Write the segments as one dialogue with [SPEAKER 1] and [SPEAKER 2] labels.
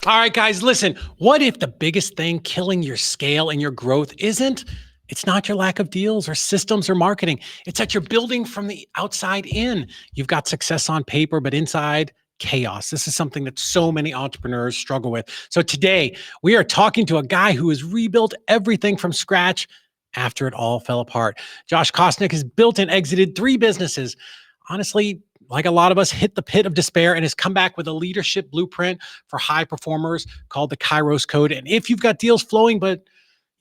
[SPEAKER 1] All right, guys, listen. What if the biggest thing killing your scale and your growth it's not your lack of deals or systems or marketing. It's that you're building from the outside in. You've got success on paper, but inside, chaos. This is something that so many entrepreneurs struggle with. So today, we are talking to a guy who has rebuilt everything from scratch after it all fell apart. Josh Kosnick has built and exited 3 businesses. Honestly, like a lot of us, hit the pit of despair and has come back with a leadership blueprint for high performers called the Kairos Code. And if you've got deals flowing, but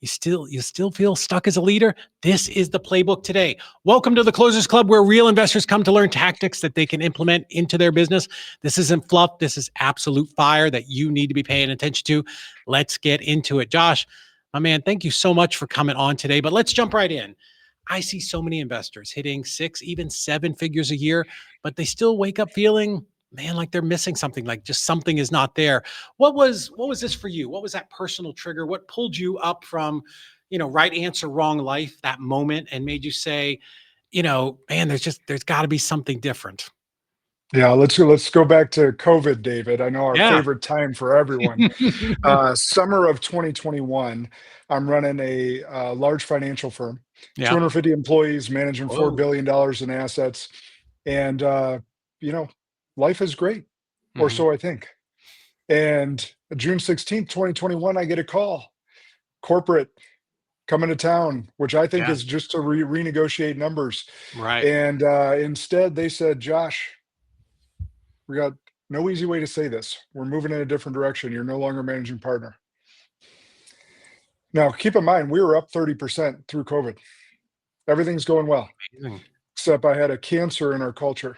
[SPEAKER 1] you still feel stuck as a leader, this is the playbook today. Welcome to the Closers Club, where real investors come to learn tactics that they can implement into their business. This isn't fluff. This is absolute fire that you need to be paying attention to. Let's get into it. Josh, my man, thank you so much for coming on today, but let's jump right in. I see so many investors hitting 6, even 7 figures a year, but they still wake up feeling, man, like they're missing something, like just something is not there. What was this for you? What was that personal trigger? What pulled you up from, right answer, wrong life, that moment, and made you say, man, there's got to be something different.
[SPEAKER 2] Yeah, let's go back to COVID, David. I know our
[SPEAKER 1] Yeah.
[SPEAKER 2] favorite time for everyone. Summer of 2021, I'm running a large financial firm,
[SPEAKER 1] Yeah.
[SPEAKER 2] 250 employees, managing $4
[SPEAKER 1] Whoa.
[SPEAKER 2] billion in assets, and you know, life is great, or
[SPEAKER 1] Mhm.
[SPEAKER 2] so I think. And June 16th, 2021, I get a call, corporate coming to town, which I think
[SPEAKER 1] Yeah.
[SPEAKER 2] is just to renegotiate numbers.
[SPEAKER 1] Right.
[SPEAKER 2] And instead, they said, Josh, we got no easy way to say this. We're moving in a different direction. You're no longer managing partner. Now, keep in mind, we were up 30% through COVID. Everything's going well,
[SPEAKER 1] Amazing.
[SPEAKER 2] except I had a cancer in our culture.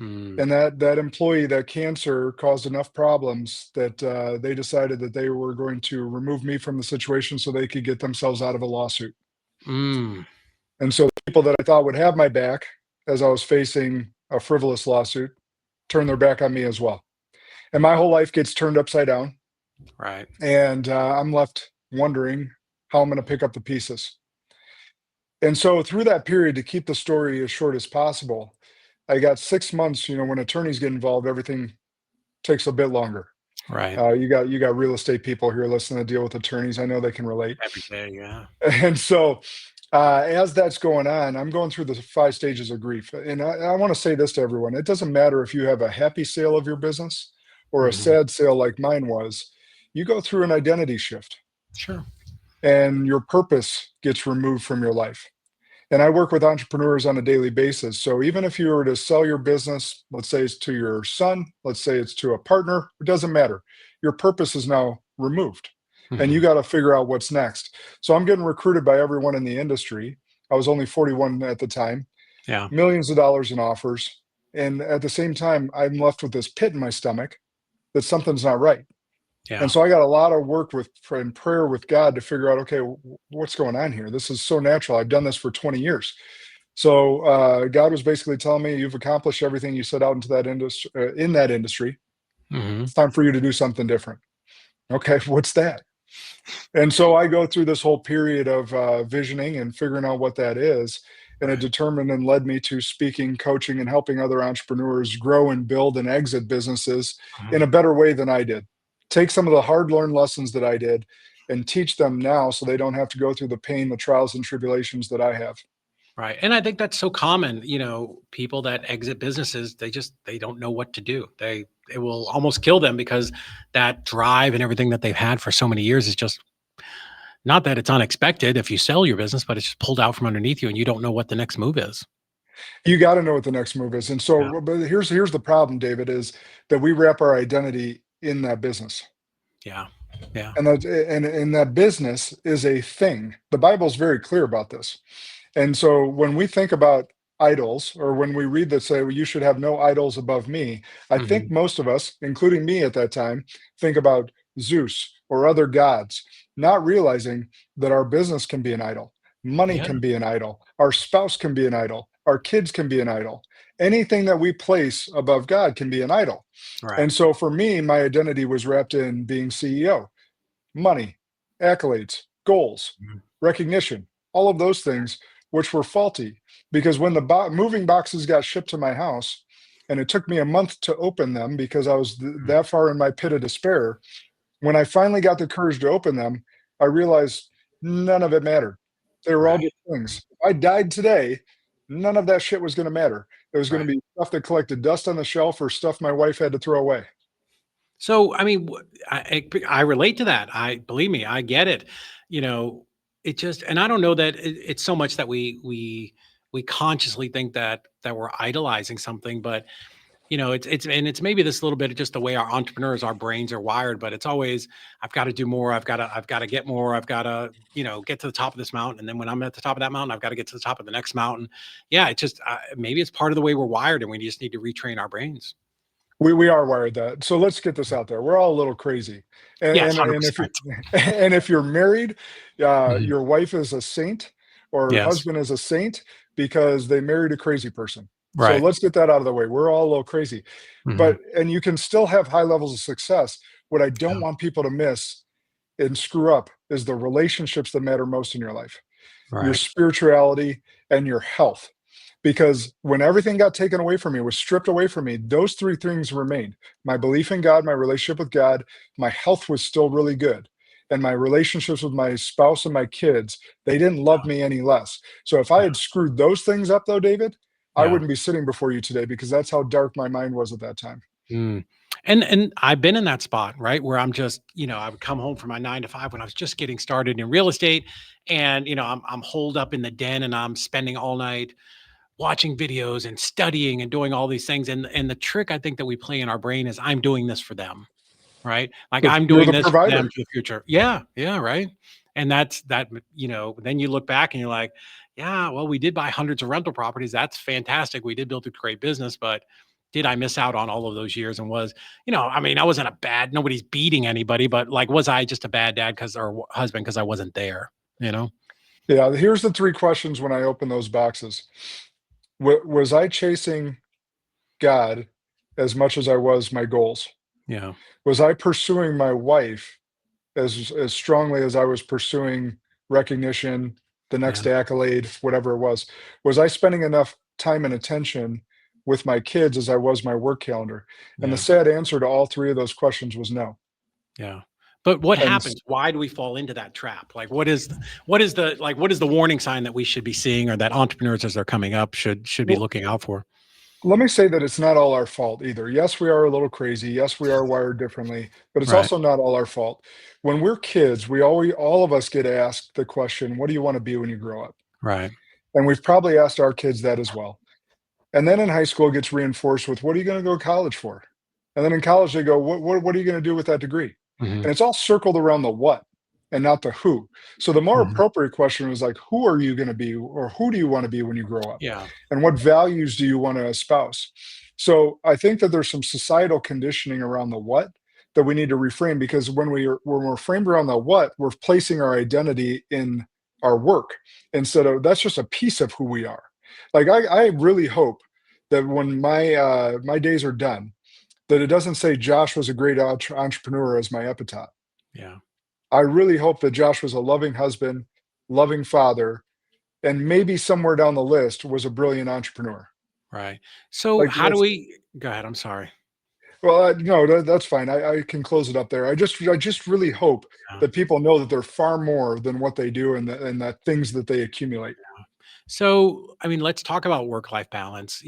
[SPEAKER 1] Mm.
[SPEAKER 2] And that employee, that cancer caused enough problems that they decided that they were going to remove me from the situation so they could get themselves out of a lawsuit.
[SPEAKER 1] Mm.
[SPEAKER 2] And so the people that I thought would have my back as I was facing a frivolous lawsuit turned their back on me as well. And my whole life gets turned upside down.
[SPEAKER 1] Right.
[SPEAKER 2] And I'm left wondering how I'm going to pick up the pieces. And so through that period, to keep the story as short as possible, I got 6 months. When attorneys get involved, everything takes a bit longer.
[SPEAKER 1] Right.
[SPEAKER 2] You got real estate people here listening to deal with attorneys. I know they can relate.
[SPEAKER 1] Every day. Yeah.
[SPEAKER 2] And so as that's going on, I'm going through the 5 stages of grief. And I want to say this to everyone. It doesn't matter if you have a happy sale of your business or a
[SPEAKER 1] Mhm.
[SPEAKER 2] sad sale like mine was. You go through an identity shift
[SPEAKER 1] Sure.
[SPEAKER 2] and your purpose gets removed from your life. And I work with entrepreneurs on a daily basis. So even if you were to sell your business, let's say it's to your son, let's say it's to a partner, it doesn't matter. Your purpose is now removed and you
[SPEAKER 1] Mhm.
[SPEAKER 2] got to figure out what's next. So I'm getting recruited by everyone in the industry. I was only 41 at the time,
[SPEAKER 1] Yeah.
[SPEAKER 2] millions of dollars in offers. And at the same time, I'm left with this pit in my stomach that something's not right. And
[SPEAKER 1] Yeah.
[SPEAKER 2] so I got a lot of work with and prayer with God to figure out, okay, what's going on here? This is so natural. I've done this for 20 years. So God was basically telling me, you've accomplished everything you set out into that industry. In that industry,
[SPEAKER 1] Mhm.
[SPEAKER 2] it's time for you to do something different. Okay, what's that? And so I go through this whole period of visioning and figuring out what that is. And it
[SPEAKER 1] Right.
[SPEAKER 2] determined and led me to speaking, coaching, and helping other entrepreneurs grow and build and exit businesses in
[SPEAKER 1] Mhm.
[SPEAKER 2] a better way than I did. Take some of the hard learned lessons that I did and teach them now so they don't have to go through the pain, the trials, and tribulations that I have.
[SPEAKER 1] Right. And I think that's so common, people that exit businesses, they don't know what to do. It will almost kill them because that drive and everything that they've had for so many years is just not that it's unexpected if you sell your business, but it's just pulled out from underneath you and you don't know what the next move is.
[SPEAKER 2] You got to know what the next move is. And
[SPEAKER 1] Yeah.
[SPEAKER 2] so, but here's the problem, David, is that we wrap our identity in that business.
[SPEAKER 1] Yeah. Yeah.
[SPEAKER 2] And that business is a thing. The Bible's very clear about this. And so when we think about idols, or when we read that say, well, you should have no idols above me, I think
[SPEAKER 1] Mhm.
[SPEAKER 2] most of us, including me at that time, think about Zeus or other gods, not realizing that our business can be an idol, money
[SPEAKER 1] Yeah.
[SPEAKER 2] can be an idol, our spouse can be an idol, our kids can be an idol. Anything that we place above God can be an idol.
[SPEAKER 1] Right.
[SPEAKER 2] And so for me, my identity was wrapped in being CEO, money, accolades, goals,
[SPEAKER 1] Mhm.
[SPEAKER 2] recognition, all of those things, which were faulty. Because when the moving boxes got shipped to my house, and it took me a month to open them because I was
[SPEAKER 1] Mhm.
[SPEAKER 2] that far in my pit of despair, When I finally got the courage to open them, I realized none of it mattered. They were all
[SPEAKER 1] Right.
[SPEAKER 2] just things. If I died today, none of that shit was going to matter. It was going
[SPEAKER 1] Right.
[SPEAKER 2] to be stuff that collected dust on the shelf or stuff my wife had to throw away.
[SPEAKER 1] So, I mean, I relate to that. I believe me, I get it. You know, it just, and I don't know that it's so much that we consciously think that we're idolizing something, but it's maybe this little bit of just the way our entrepreneurs, our brains are wired. But it's always, I've got to do more. I've got to get more. I've got to, get to the top of this mountain, and then when I'm at the top of that mountain, I've got to get to the top of the next mountain. Yeah, it just maybe it's part of the way we're wired, and we just need to retrain our brains.
[SPEAKER 2] We are wired that. So let's get this out there. We're all a little crazy. And
[SPEAKER 1] Yes,
[SPEAKER 2] and,
[SPEAKER 1] hundred
[SPEAKER 2] and if you
[SPEAKER 1] percent.
[SPEAKER 2] and if you're married,
[SPEAKER 1] Mhm.
[SPEAKER 2] your wife is a saint or
[SPEAKER 1] Yes.
[SPEAKER 2] husband is a saint because they married a crazy person. So
[SPEAKER 1] Right.
[SPEAKER 2] let's get that out of the way. We're all a little crazy.
[SPEAKER 1] Mhm.
[SPEAKER 2] And you can still have high levels of success. What I don't
[SPEAKER 1] Yeah.
[SPEAKER 2] want people to miss and screw up is the relationships that matter most in your life, your
[SPEAKER 1] Right.
[SPEAKER 2] spirituality, and your health. Because when everything got taken away from me, was stripped away from me, those three things remained. My belief in God, my relationship with God, my health was still really good. And my relationships with my spouse and my kids, they didn't love me any less. So if I
[SPEAKER 1] Yeah.
[SPEAKER 2] had screwed those things up, though, David, I
[SPEAKER 1] Yeah.
[SPEAKER 2] wouldn't be sitting before you today because that's how dark my mind was at that time.
[SPEAKER 1] Mm. And I've been in that spot, right? Where I'm just, I would come home from my 9 to 5 when I was just getting started in real estate. And, I'm holed up in the den and I'm spending all night watching videos and studying and doing all these things. And the trick I think that we play in our brain is I'm doing this for them, right? Like I'm
[SPEAKER 2] You're
[SPEAKER 1] doing
[SPEAKER 2] the
[SPEAKER 1] this for them
[SPEAKER 2] provider.
[SPEAKER 1] for the future. Yeah, yeah, right. And that's that, then you look back and you're like, yeah, well, we did buy hundreds of rental properties. That's fantastic. We did build a great business, but did I miss out on all of those years? And I mean, I wasn't a bad, nobody's beating anybody, but like, was I just a bad dad or husband because I wasn't there, you know?
[SPEAKER 2] Yeah, here's the three questions when I open those boxes. Was I chasing God as much as I was my goals?
[SPEAKER 1] Yeah.
[SPEAKER 2] Was I pursuing my wife as strongly as I was pursuing recognition, the
[SPEAKER 1] Yeah.
[SPEAKER 2] next accolade, whatever it was? Was I spending enough time and attention with my kids as I was my work calendar? And the
[SPEAKER 1] Yeah.
[SPEAKER 2] sad answer to all three of those questions was no.
[SPEAKER 1] Yeah. But what
[SPEAKER 2] And
[SPEAKER 1] happens? Why do we fall into that trap? Like what is the warning sign that we should be seeing or that entrepreneurs as they're coming up should be
[SPEAKER 2] well,
[SPEAKER 1] looking out for?
[SPEAKER 2] let me say that it's not all our fault either. Yes, we are a little crazy. Yes, we are wired differently, but it's
[SPEAKER 1] Right.
[SPEAKER 2] also not all our fault. When we're kids, we always all of us get asked the question, what do you want to be when you grow up?
[SPEAKER 1] Right.
[SPEAKER 2] And we've probably asked our kids that as well. And then in high school, it gets reinforced with, what are you going to go to college for? And then in college, they go, what are you going to do with that degree?
[SPEAKER 1] Mhm.
[SPEAKER 2] And it's all circled around the what and not the who. So the more
[SPEAKER 1] Mhm.
[SPEAKER 2] appropriate question was like, who are you going to be or who do you want to be when you grow up?
[SPEAKER 1] Yeah.
[SPEAKER 2] And what values do you want to espouse? So I think that there's some societal conditioning around the what that we need to reframe because when we're framed around the what, we're placing our identity in our work instead of that's just a piece of who we are. Like I really hope that when my days are done, that it doesn't say Josh was a great entrepreneur as my epitaph.
[SPEAKER 1] Yeah.
[SPEAKER 2] I really hope that Josh was a loving husband, loving father, and maybe somewhere down the list was a brilliant entrepreneur.
[SPEAKER 1] Right. So
[SPEAKER 2] Like
[SPEAKER 1] how do
[SPEAKER 2] that's
[SPEAKER 1] we go ahead? I'm sorry.
[SPEAKER 2] well, no, that's fine. I can close it up there. I just really hope
[SPEAKER 1] Yeah.
[SPEAKER 2] that people know that they're far more than what they do and that things that they accumulate.
[SPEAKER 1] So, I mean, let's talk about work-life balance.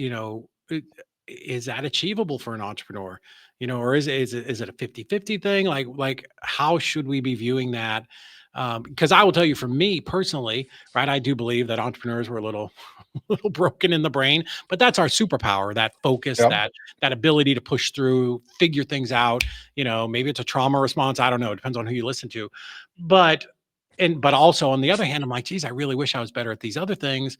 [SPEAKER 1] Is that achievable for an entrepreneur? Or is it a 50-50 thing? Like how should we be viewing that? Because I will tell you for me personally, right, I do believe that entrepreneurs were a little little broken in the brain, but that's our superpower, that focus,
[SPEAKER 2] Yeah.
[SPEAKER 1] that ability to push through, figure things out. Maybe it's a trauma response. I don't know. It depends on who you listen to. But but also on the other hand, I'm like, geez, I really wish I was better at these other things.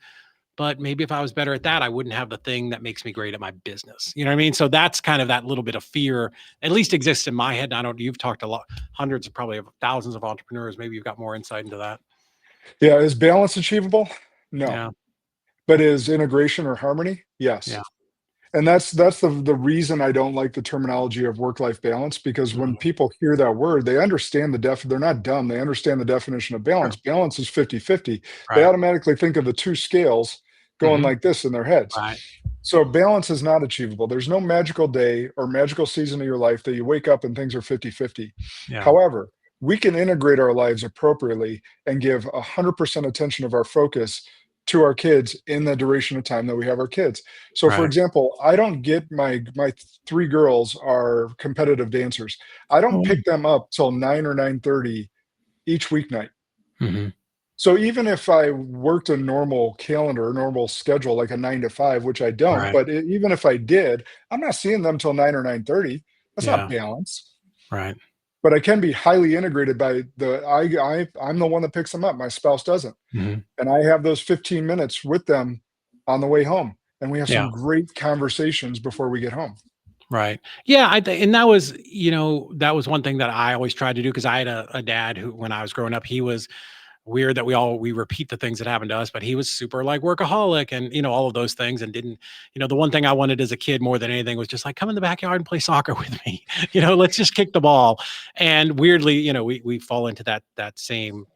[SPEAKER 1] But maybe if I was better at that, I wouldn't have the thing that makes me great at my business. You know what I mean? So that's kind of that little bit of fear, at least exists in my head. And I don't, you've talked a lot, hundreds of probably thousands of entrepreneurs. Maybe you've got more insight into that.
[SPEAKER 2] Yeah. Is balance achievable? No.
[SPEAKER 1] Yeah.
[SPEAKER 2] But is integration or harmony?
[SPEAKER 1] Yeah.
[SPEAKER 2] Yes. And that's the reason I don't like the terminology of work-life balance, because when
[SPEAKER 1] Mhm.
[SPEAKER 2] people hear that word, they understand they're not dumb, they understand the definition of
[SPEAKER 1] Sure.
[SPEAKER 2] balance. Balance is 50-50. They
[SPEAKER 1] Right.
[SPEAKER 2] automatically think of the 2 scales going
[SPEAKER 1] Hmm.
[SPEAKER 2] like this in their heads.
[SPEAKER 1] Right.
[SPEAKER 2] So balance is not achievable. There's no magical day or magical season of your life that you wake up and things are 50-50.
[SPEAKER 1] Yeah.
[SPEAKER 2] However, we can integrate our lives appropriately and give 100% attention of our focus to our kids in the duration of time that we have our kids. So for
[SPEAKER 1] Right.
[SPEAKER 2] example, I don't get my three girls are competitive dancers. I don't
[SPEAKER 1] Oh,
[SPEAKER 2] pick them up till 9 or 9:30 each weeknight.
[SPEAKER 1] hmm.
[SPEAKER 2] So even if I worked a normal calendar, a normal schedule, like a 9 to 5, which I don't,
[SPEAKER 1] Right.
[SPEAKER 2] but even if I did, I'm not seeing them till 9 or 9:30. That's not
[SPEAKER 1] Yeah.
[SPEAKER 2] balance.
[SPEAKER 1] Right.
[SPEAKER 2] But I can be highly integrated by I'm the one that picks them up. My spouse doesn't.
[SPEAKER 1] Hmm.
[SPEAKER 2] And I have those 15 minutes with them on the way home. And we have
[SPEAKER 1] Yeah.
[SPEAKER 2] some great conversations before we get home.
[SPEAKER 1] Right. Yeah. And that was, that was one thing that I always tried to do because I had a dad who, when I was growing up, he was weird that we repeat the things that happened to us, but he was super like workaholic and all of those things and didn't, the one thing I wanted as a kid more than anything was just like come in the backyard and play soccer with me. Let's just kick the ball. And weirdly, we fall into that same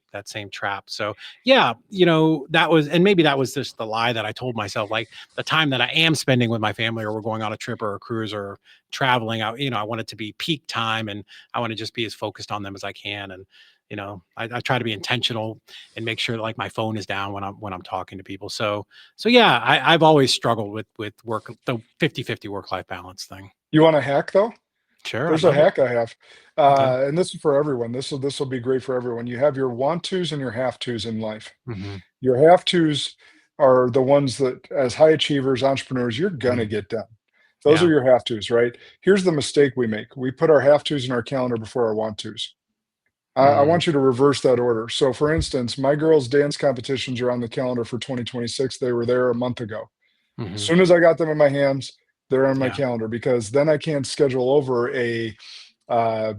[SPEAKER 1] trap. So yeah, that was, and maybe that was just the lie that I told myself, like the time that I am spending with my family or we're going on a trip or a cruise or traveling out, I want it to be peak time and I want to just be as focused on them as I can. And I try to be intentional and make sure that like my phone is down when I'm talking to people. So yeah, I've always struggled with work, the 50-50 work-life balance thing.
[SPEAKER 2] You want a hack though?
[SPEAKER 1] Sure, I'd
[SPEAKER 2] There's a
[SPEAKER 1] love it.
[SPEAKER 2] hack I have.
[SPEAKER 1] Okay.
[SPEAKER 2] And this is for everyone. This will be great for everyone. You have your want tos and your have tos in life.
[SPEAKER 1] Hmm.
[SPEAKER 2] Your have tos are the ones that, as high achievers, entrepreneurs, you're gonna
[SPEAKER 1] Hmm.
[SPEAKER 2] get done. Those are
[SPEAKER 1] Yeah.
[SPEAKER 2] your have tos, right? Here's the mistake we make. We put our have tos in our calendar before our want tos. I
[SPEAKER 1] Mm.
[SPEAKER 2] want you to reverse that order. So, for instance, my girls' dance competitions are on the calendar for 2026. They were there a month ago. As
[SPEAKER 1] Hmm.
[SPEAKER 2] soon as I got them in my hands, they're on my
[SPEAKER 1] Yeah.
[SPEAKER 2] calendar because then I can't schedule over a uh,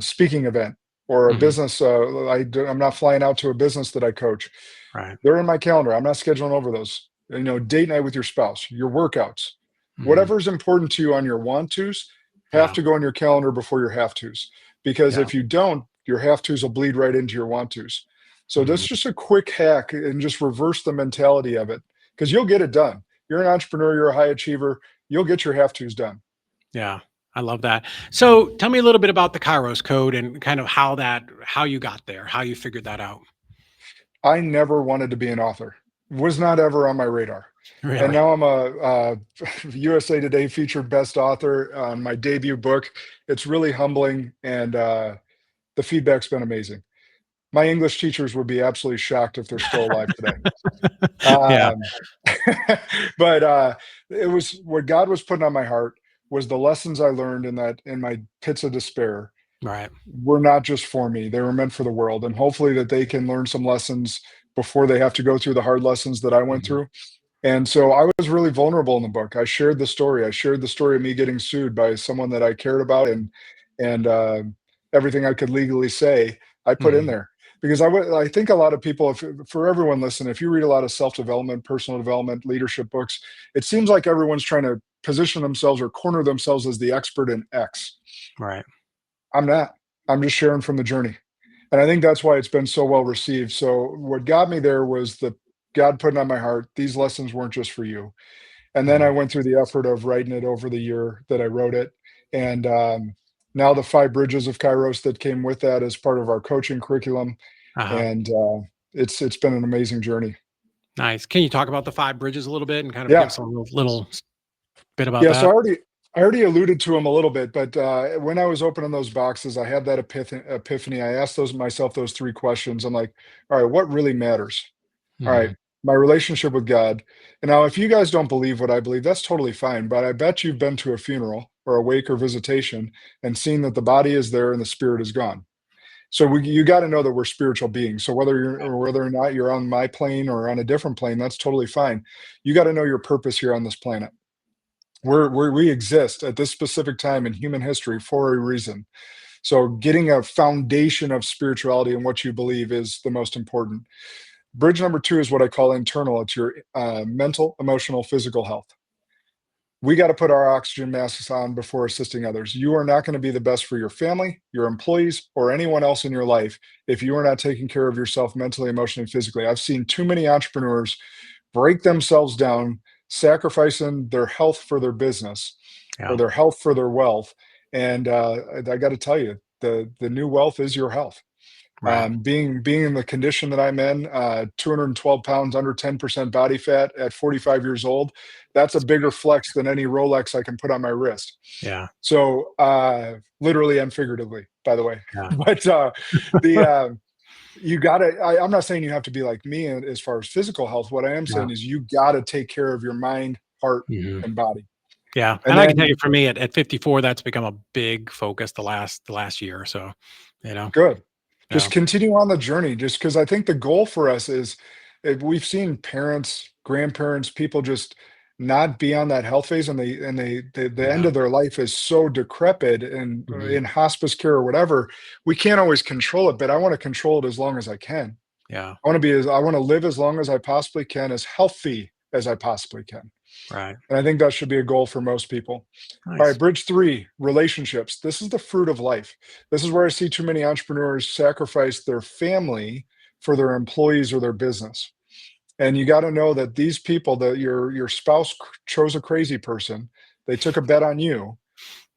[SPEAKER 2] speaking event or a
[SPEAKER 1] Hmm.
[SPEAKER 2] business. I'm not flying out to a business that I coach.
[SPEAKER 1] Right.
[SPEAKER 2] They're in my calendar. I'm not scheduling over those. Date night with your spouse, your workouts,
[SPEAKER 1] Hmm.
[SPEAKER 2] whatever is important to you on your want tos have
[SPEAKER 1] Yeah.
[SPEAKER 2] to go on your calendar before your have tos. Because
[SPEAKER 1] Yeah.
[SPEAKER 2] if you don't, your have tos will bleed right into your want tos. So that's
[SPEAKER 1] Hmm.
[SPEAKER 2] just a quick hack and just reverse the mentality of it because you'll get it done. You're an entrepreneur, you're a high achiever, you'll get your have tos done.
[SPEAKER 1] Yeah. I love that. So tell me a little bit about the Kairos code and kind of how you got there, how you figured that out.
[SPEAKER 2] I never wanted to be an author. Was not ever on my radar. And
[SPEAKER 1] Really?
[SPEAKER 2] now I'm a USA Today featured best author on my debut book. It's really humbling, and the feedback's been amazing. My English teachers would be absolutely shocked if they're still alive today.
[SPEAKER 1] Yeah.
[SPEAKER 2] Um, but it was what God was putting on my heart was the lessons I learned in my pits of despair
[SPEAKER 1] Right.
[SPEAKER 2] were not just for me. They were meant for the world. And hopefully that they can learn some lessons before they have to go through the hard lessons that I went
[SPEAKER 1] Mhm.
[SPEAKER 2] through. And so I was really vulnerable in the book. I shared the story. I shared the story of me getting sued by someone that I cared about, and everything I could legally say, I put in
[SPEAKER 1] Mhm.
[SPEAKER 2] there because I think a lot of people, if for everyone listen, if you read a lot of self development, personal development, leadership books, it seems like everyone's trying to position themselves or corner themselves as the expert in X.
[SPEAKER 1] Right.
[SPEAKER 2] I'm not. I'm just sharing from the journey. And I think that's why it's been so well received. So what got me there was the God putting on my heart, these lessons weren't just for you. And then I
[SPEAKER 1] Mhm.
[SPEAKER 2] went through the effort of writing it over the year that I wrote it. And now the 5 bridges of Kairos that came with that as part of our coaching curriculum.
[SPEAKER 1] Uh-huh.
[SPEAKER 2] And it's been an amazing journey.
[SPEAKER 1] Nice. Can you talk about the 5 bridges a little bit and kind of give
[SPEAKER 2] Yeah.
[SPEAKER 1] us a little bit about
[SPEAKER 2] Yeah. So
[SPEAKER 1] that?
[SPEAKER 2] I already alluded to them a little bit, but when I was opening those boxes, I had that epiphany. I asked myself those 3 questions. I'm like, all right, what really matters? All right,
[SPEAKER 1] Mhm.
[SPEAKER 2] my relationship with God. And now, if you guys don't believe what I believe, that's totally fine. But I bet you've been to a funeral or a wake or visitation and seen that the body is there and the spirit is gone. So you got to know that we're spiritual beings. So whether or not you're on my plane or on a different plane, that's totally fine. You got to know your purpose here on this planet. We exist at this specific time in human history for a reason. So getting a foundation of spirituality and what you believe is the most important. Bridge number 2 is what I call internal. It's your mental, emotional, physical health. We got to put our oxygen masks on before assisting others. You are not going to be the best for your family, your employees, or anyone else in your life if you are not taking care of yourself mentally, emotionally, physically. I've seen too many entrepreneurs break themselves down, sacrificing their health for their business or
[SPEAKER 1] Yeah.
[SPEAKER 2] their health for their wealth. And I got to tell you, the new wealth is your health.
[SPEAKER 1] Right.
[SPEAKER 2] Being in the condition that I'm in, 212 pounds, under 10% body fat at 45 years old, that's a bigger flex than any Rolex I can put on my wrist.
[SPEAKER 1] Yeah.
[SPEAKER 2] So, literally and figuratively, by the way.
[SPEAKER 1] Yeah.
[SPEAKER 2] But the you gotta. I'm not saying you have to be like me as far as physical health. What I am
[SPEAKER 1] Yeah.
[SPEAKER 2] saying is you gotta take care of your mind, heart,
[SPEAKER 1] Mhm.
[SPEAKER 2] and body.
[SPEAKER 1] Yeah,
[SPEAKER 2] And
[SPEAKER 1] and I can tell
[SPEAKER 2] then
[SPEAKER 1] you for me at 54, that's become a big focus the last year or so, you know?
[SPEAKER 2] good. Just
[SPEAKER 1] Yeah.
[SPEAKER 2] continue on the journey. Just because I think the goal for us is, we've seen parents, grandparents, people just not be on that health phase, and the end
[SPEAKER 1] Yeah.
[SPEAKER 2] of their life is so decrepit and
[SPEAKER 1] Mhm.
[SPEAKER 2] in hospice care or whatever. We can't always control it, but I want to control it as long as I can.
[SPEAKER 1] Yeah.
[SPEAKER 2] I want to live as long as I possibly can, as healthy as I possibly can.
[SPEAKER 1] Right.
[SPEAKER 2] And I think that should be a goal for most people. All right,
[SPEAKER 1] Nice.
[SPEAKER 2] bridge three, relationships. This is the fruit of life. This is where I see too many entrepreneurs sacrifice their family for their employees or their business. And you got to know that these people, that your spouse chose a crazy person, they took a bet on you,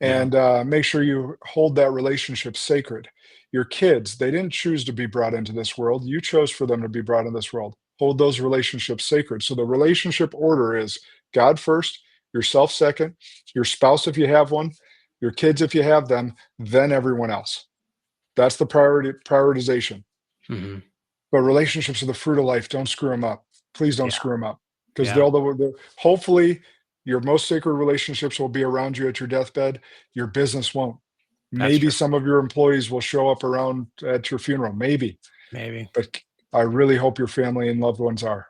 [SPEAKER 1] Yeah.
[SPEAKER 2] and make sure you hold that relationship sacred. Your kids, they didn't choose to be brought into this world. You chose for them to be brought in this world. Hold those relationships sacred. So the relationship order is God first, yourself second, your spouse if you have one, your kids if you have them, then everyone else. That's the prioritization.
[SPEAKER 1] Mhm.
[SPEAKER 2] But relationships are the fruit of life. Don't screw them up. Please don't
[SPEAKER 1] Yeah.
[SPEAKER 2] screw them up, because
[SPEAKER 1] Yeah.
[SPEAKER 2] hopefully your most sacred relationships will be around you at your deathbed. Your business won't.
[SPEAKER 1] That's
[SPEAKER 2] Maybe
[SPEAKER 1] true.
[SPEAKER 2] some of your employees will show up around at your funeral, maybe,
[SPEAKER 1] Maybe.
[SPEAKER 2] but I really hope your family and loved ones are.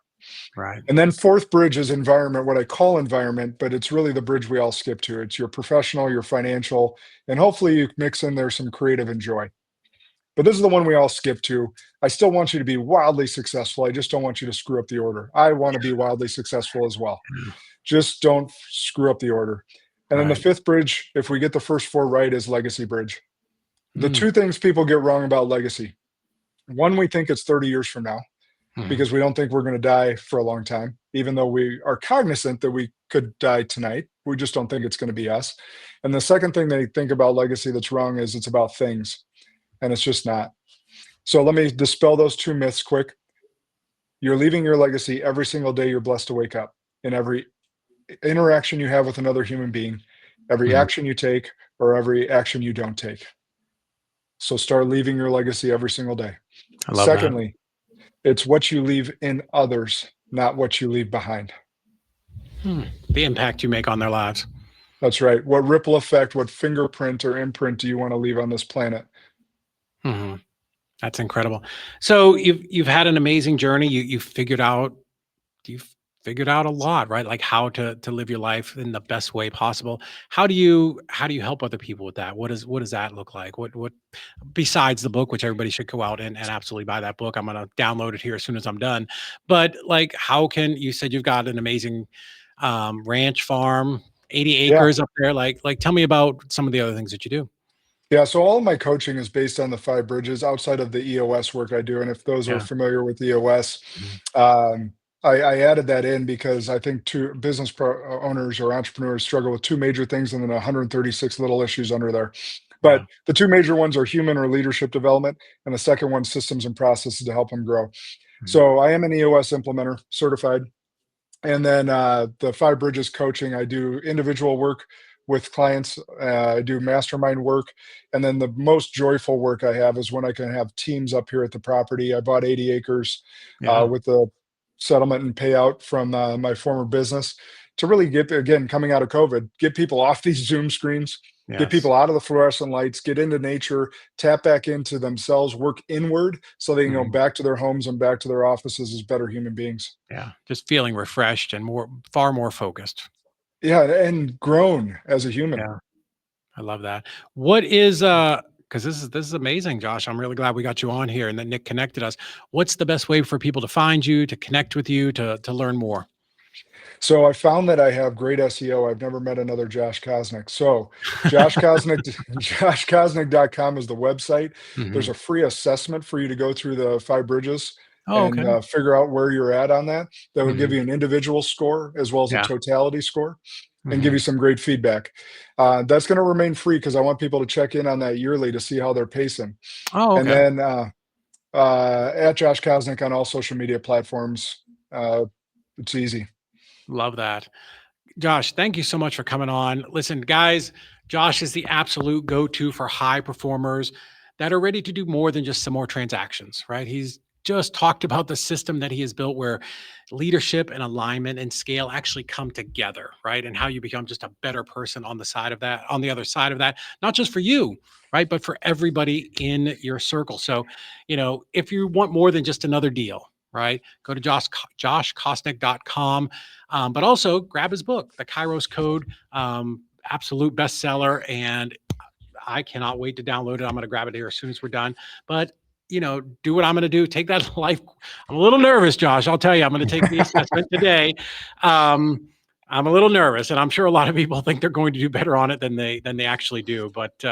[SPEAKER 1] Right.
[SPEAKER 2] And then fourth bridge is environment, what I call environment, but it's really the bridge we all skip to. It's your professional, your financial, and hopefully you mix in there some creative and joy. But this is the one we all skip to. I still want you to be wildly successful. I just don't want you to screw up the order. I want to be wildly successful as well.
[SPEAKER 1] Yeah.
[SPEAKER 2] Just don't screw up the order. And then the
[SPEAKER 1] Right.
[SPEAKER 2] fifth bridge, if we get the first four right, is legacy bridge. The
[SPEAKER 1] Mm.
[SPEAKER 2] two things people get wrong about legacy: one, we think it's 30 years from now
[SPEAKER 1] Mhm.
[SPEAKER 2] because we don't think we're going to die for a long time, even though we are cognizant that we could die tonight. We just don't think it's going to be us. And the second thing they think about legacy that's wrong is it's about things, and it's just not. So let me dispel those two myths quick. You're leaving your legacy every single day you're blessed to wake up, in every interaction you have with another human being, every
[SPEAKER 1] Mhm.
[SPEAKER 2] action you take, or every action you don't take. So start leaving your legacy every single day.
[SPEAKER 1] I love that.
[SPEAKER 2] Secondly, it's what you leave in others, not what you leave behind.
[SPEAKER 1] Hmm. The impact you make on their lives.
[SPEAKER 2] That's right. What ripple effect, what fingerprint or imprint do you want to leave on this planet?
[SPEAKER 1] Mhm. That's incredible. So you've had an amazing journey. You've figured out a lot, right? Like how to live your life in the best way possible. How do you help other people with that? What does that look like? What besides the book, which everybody should go out and absolutely buy that book. I'm gonna download it here as soon as I'm done. But like how can you said you've got an amazing ranch farm, 80
[SPEAKER 2] Yeah.
[SPEAKER 1] acres up there. Like tell me about some of the other things that you do.
[SPEAKER 2] Yeah. So all of my coaching is based on the five bridges outside of the EOS work I do. And if those are
[SPEAKER 1] Yeah.
[SPEAKER 2] familiar with EOS,
[SPEAKER 1] Mhm.
[SPEAKER 2] um, I added that in because I think two owners or entrepreneurs struggle with two major things and then 136 little issues under there. But
[SPEAKER 1] Yeah.
[SPEAKER 2] the two major ones are human or leadership development, and the second one, systems and processes to help them grow.
[SPEAKER 1] Mhm.
[SPEAKER 2] So I am an EOS implementer, certified. And then the five bridges coaching, I do individual work with clients. I do mastermind work, and then the most joyful work I have is when I can have teams up here at the property. I bought 80 acres
[SPEAKER 1] Yeah.
[SPEAKER 2] with the settlement and payout from my former business, to really get, again, coming out of COVID, get people off these Zoom screens, get
[SPEAKER 1] Yes.
[SPEAKER 2] people out of the fluorescent lights, get into nature, tap back into themselves, work inward so they can go
[SPEAKER 1] Mhm.
[SPEAKER 2] back to their homes and back to their offices as better human beings.
[SPEAKER 1] Yeah. Just feeling refreshed and far more focused.
[SPEAKER 2] Yeah, and grown as a human.
[SPEAKER 1] Yeah. I love that. What is because this is amazing, Josh. I'm really glad we got you on here and that Nick connected us. What's the best way for people to find you, to connect with you, to learn more?
[SPEAKER 2] So I found that I have great SEO. I've never met another Josh Kosnick. So Josh Kosnick, joshkosnick.com is the website. There's
[SPEAKER 1] Mhm.
[SPEAKER 2] a free assessment for you to go through the five bridges.
[SPEAKER 1] Oh,
[SPEAKER 2] and
[SPEAKER 1] okay.
[SPEAKER 2] figure out where you're at on that. That will give
[SPEAKER 1] Hmm.
[SPEAKER 2] you an individual score as well as a
[SPEAKER 1] Yeah.
[SPEAKER 2] totality score and give
[SPEAKER 1] Hmm.
[SPEAKER 2] you some great feedback. That's going to remain free because I want people to check in on that yearly to see how they're pacing.
[SPEAKER 1] Oh,
[SPEAKER 2] And
[SPEAKER 1] okay.
[SPEAKER 2] then at Josh Kosnick on all social media platforms. It's easy.
[SPEAKER 1] Love that. Josh, thank you so much for coming on. Listen, guys, Josh is the absolute go-to for high performers that are ready to do more than just some more transactions, right? He's just talked about the system that he has built where leadership and alignment and scale actually come together, right? And how you become just a better person on the side of that, on the other side of that, not just for you, right? But for everybody in your circle. So, if you want more than just another deal, right? Go to joshkosnick.com. But also grab his book, The Kairos Code, absolute bestseller. And I cannot wait to download it. I'm going to grab it here as soon as we're done. But do what I'm going to do. Take that life. I'm a little nervous, Josh. I'll tell you, I'm going to take the assessment today. I'm a little nervous, and I'm sure a lot of people think they're going to do better on it than they actually do. But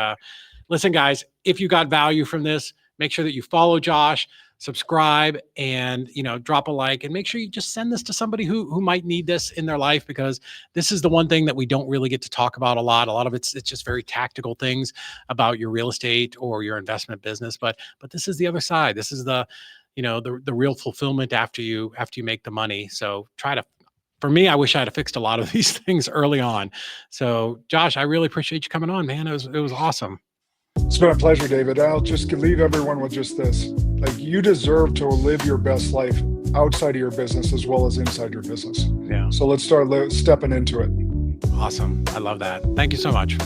[SPEAKER 1] listen, guys, if you got value from this, make sure that you follow Josh, subscribe, and drop a like, and make sure you just send this to somebody who might need this in their life, because this is the one thing that we don't really get to talk about a lot. A lot of it's just very tactical things about your real estate or your investment business, but this is the other side. This is the real fulfillment after you make the money. So for me, I wish I had fixed a lot of these things early on. So Josh, I really appreciate you coming on, man. It was awesome.
[SPEAKER 2] It's been a pleasure, David. I'll just leave everyone with just this. Like, you deserve to live your best life outside of your business as well as inside your business.
[SPEAKER 1] Yeah.
[SPEAKER 2] So let's start stepping into it.
[SPEAKER 1] Awesome. I love that. Thank you so much.